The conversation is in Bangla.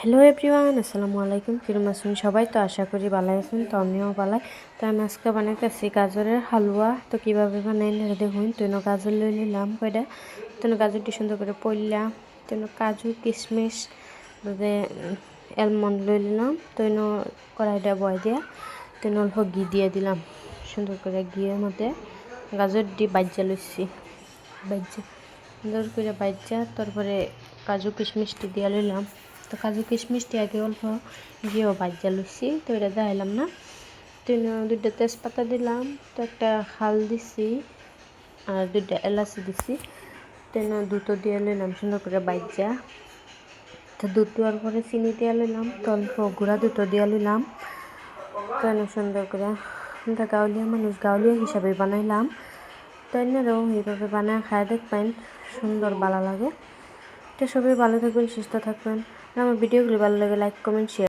হ্যালো এভরিওয়ান, আসসালামু আলাইকুম। কিরম আছেন সবাই? তো আশা করি ভালো আছেন। তো আমিও ভালো। তো আমি আজকে বানাইতেছি গাজরের হালুয়া। তো কীভাবে বানাই না দেখুন। তো গাজর লই নিলাম কয়টা। তো গাজরটি সুন্দর করে পড়লাম। তো কাজু কিশমিশ এলমন্ড লই নিলাম। তো কড়াইটা বয় দিয়া তো অল্প ঘি দিয়ে দিলাম। সুন্দর করে ঘিয়ের মধ্যে গাজরটি বাজ্যা লইছি। সুন্দর করে বাজ্যা তারপরে কাজু কিশমিশটি দিয়ে লইলাম। তো কাজু কিশমিশটি আগে অল্প গিয়েও বাজ্যা লইছি। তো এটা দেখাইলাম না। তো দুইটা তেজপাতা দিলাম। তো একটা খাল দিছি আর দুইটা এলাচি দিছি। তো দুটো দিয়ে লইলাম সুন্দর করে বাজ্যা। তো দুধ দেওয়ার পরে চিনি দিয়ে লইলাম। তো অল্প গুঁড়া দুটো দিয়ে লইলাম। তো সুন্দর করে গাঁৱলীয়া মানুষ গাঁৱলীয়া হিসাবে বানাইলাম। তো এনারাও এইভাবে বানায় খায় দেখবেন, সুন্দর ভালো লাগে। তো সবাই ভালো থাকবেন, সুস্থ থাকবেন। আর আমার ভিডিওগুলি ভালো লাগে লাইক কমেন্ট শেয়ার।